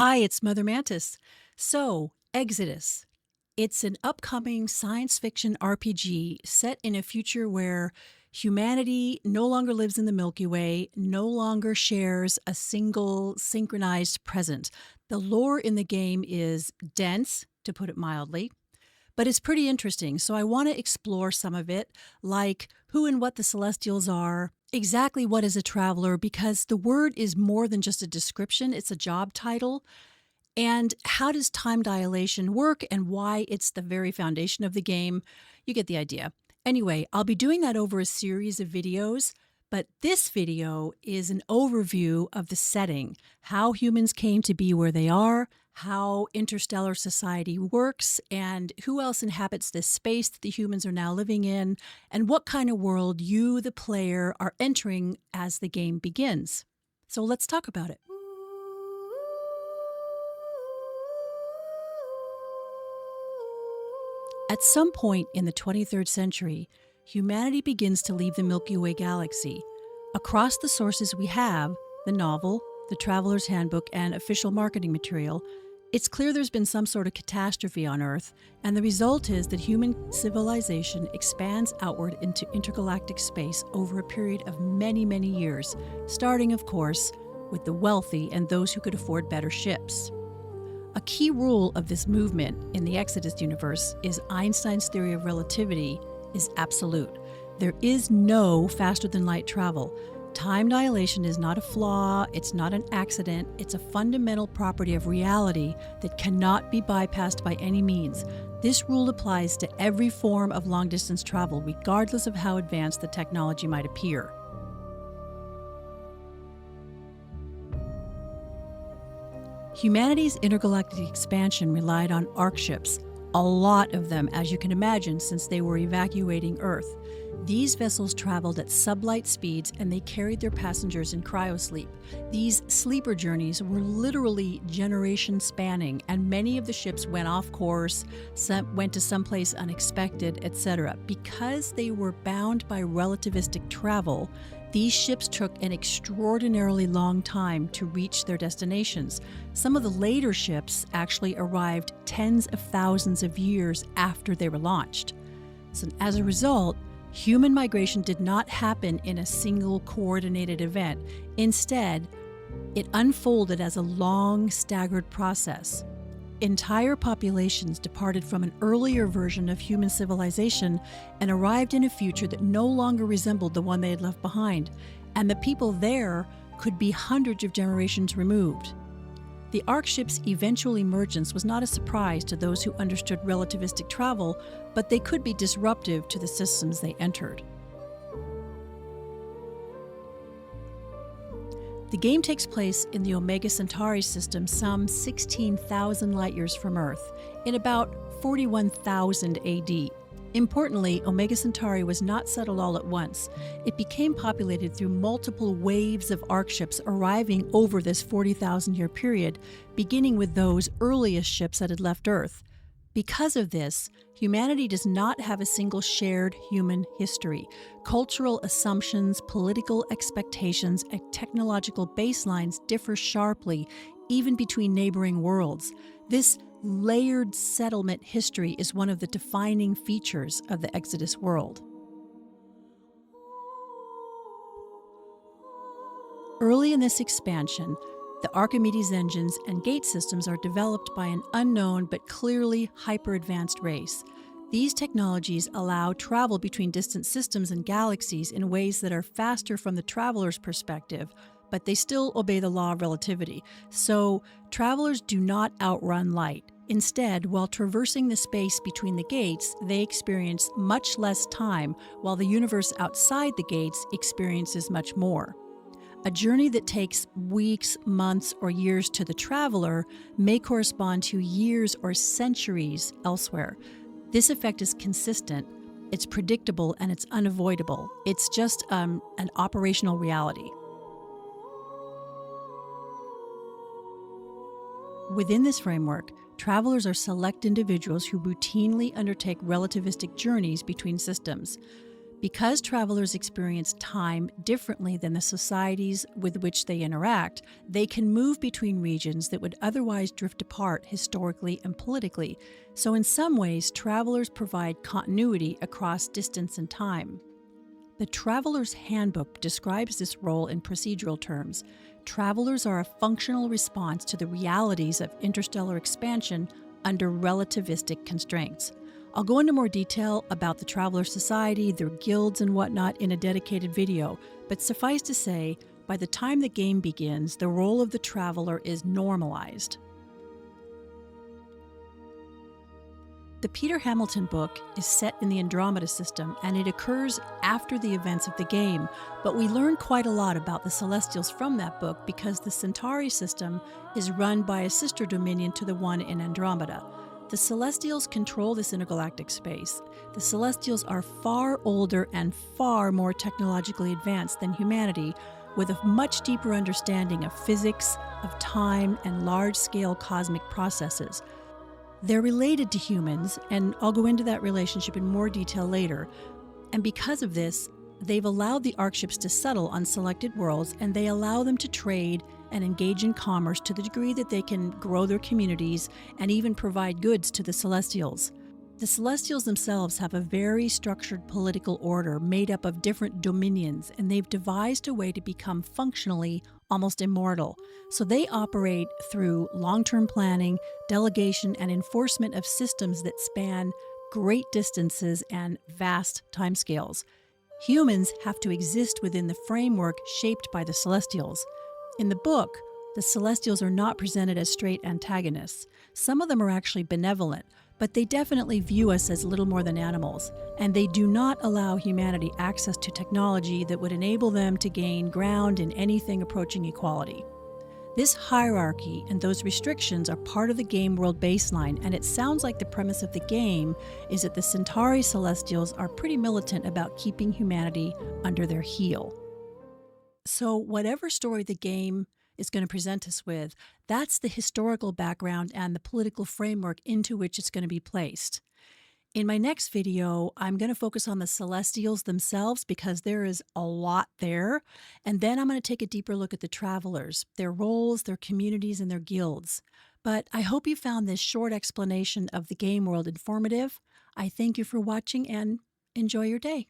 Hi, it's Mother Mantis. So, Exodus. It's an upcoming science fiction RPG set in a future where humanity no longer lives in the Milky Way, no longer shares a single synchronized present. The lore in the game is dense, to put it mildly, but it's pretty interesting. So I want to explore some of it, like who and what the Celestials are, exactly what is a traveler, because the word is more than just a description, it's a job title. And how does time dilation work and why it's the very foundation of the game? You get the idea. Anyway, I'll be doing that over a series of videos, but this video is an overview of the setting, how humans came to be where they are, how interstellar society works, and who else inhabits this space that the humans are now living in, and what kind of world you, the player, are entering as the game begins. So let's talk about it. At some point in the 23rd century, humanity begins to leave the Milky Way galaxy. Across the sources we have, the novel, the Traveler's Handbook, and official marketing material, it's clear there's been some sort of catastrophe on Earth, and the result is that human civilization expands outward into intergalactic space over a period of many, many years, starting, of course, with the wealthy and those who could afford better ships. A key rule of this movement in the Exodus universe is Einstein's theory of relativity is absolute. There is no faster-than-light travel. Time dilation is not a flaw, it's not an accident, it's a fundamental property of reality that cannot be bypassed by any means. This rule applies to every form of long-distance travel, regardless of how advanced the technology might appear. Humanity's intergalactic expansion relied on arc ships, a lot of them, as you can imagine, since they were evacuating Earth. These vessels traveled at sublight speeds and they carried their passengers in cryosleep. These sleeper journeys were literally generation spanning, and many of the ships went off course, some went to someplace unexpected, etc. Because they were bound by relativistic travel, these ships took an extraordinarily long time to reach their destinations. Some of the later ships actually arrived tens of thousands of years after they were launched. So as a result, human migration did not happen in a single coordinated event. Instead, it unfolded as a long, staggered process. Entire populations departed from an earlier version of human civilization and arrived in a future that no longer resembled the one they had left behind, and the people there could be hundreds of generations removed. The arc ship's eventual emergence was not a surprise to those who understood relativistic travel, but they could be disruptive to the systems they entered. The game takes place in the Omega Centauri system some 16,000 light-years from Earth, in about 41,000 AD. Importantly, Omega Centauri was not settled all at once. It became populated through multiple waves of arc ships arriving over this 40,000-year period, beginning with those earliest ships that had left Earth. Because of this, humanity does not have a single shared human history. Cultural assumptions, political expectations, and technological baselines differ sharply, even between neighboring worlds. This layered settlement history is one of the defining features of the Exodus world. Early in this expansion, the Archimedes engines and gate systems are developed by an unknown but clearly hyper-advanced race. These technologies allow travel between distant systems and galaxies in ways that are faster from the traveler's perspective, but they still obey the law of relativity. So, travelers do not outrun light. Instead, while traversing the space between the gates, they experience much less time, while the universe outside the gates experiences much more. A journey that takes weeks, months, or years to the traveler may correspond to years or centuries elsewhere. This effect is consistent, it's predictable, and it's unavoidable. It's just an operational reality. Within this framework, travelers are select individuals who routinely undertake relativistic journeys between systems. Because travelers experience time differently than the societies with which they interact, they can move between regions that would otherwise drift apart historically and politically. So, in some ways, travelers provide continuity across distance and time. The Traveler's Handbook describes this role in procedural terms. Travelers are a functional response to the realities of interstellar expansion under relativistic constraints. I'll go into more detail about the Traveler Society, their guilds, and whatnot in a dedicated video, but suffice to say, by the time the game begins, the role of the Traveler is normalized. The Peter Hamilton book is set in the Andromeda system, and it occurs after the events of the game, but we learn quite a lot about the Celestials from that book because the Centauri system is run by a sister dominion to the one in Andromeda. The Celestials control this intergalactic space. The Celestials are far older and far more technologically advanced than humanity, with a much deeper understanding of physics, of time, and large-scale cosmic processes. They're related to humans, and I'll go into that relationship in more detail later. And because of this, they've allowed the Arkships to settle on selected worlds, and they allow them to trade and engage in commerce to the degree that they can grow their communities and even provide goods to the Celestials. The Celestials themselves have a very structured political order made up of different dominions, and they've devised a way to become functionally almost immortal. So they operate through long-term planning, delegation, and enforcement of systems that span great distances and vast timescales. Humans have to exist within the framework shaped by the Celestials. In the book, the Celestials are not presented as straight antagonists. Some of them are actually benevolent, but they definitely view us as little more than animals, and they do not allow humanity access to technology that would enable them to gain ground in anything approaching equality. This hierarchy and those restrictions are part of the game world baseline, and it sounds like the premise of the game is that the Centauri Celestials are pretty militant about keeping humanity under their heel. So whatever story the game is going to present us with, that's the historical background and the political framework into which it's going to be placed. In my next video, I'm going to focus on the Celestials themselves because there is a lot there. And then I'm going to take a deeper look at the Travelers, their roles, their communities, and their guilds. But I hope you found this short explanation of the game world informative. I thank you for watching and enjoy your day.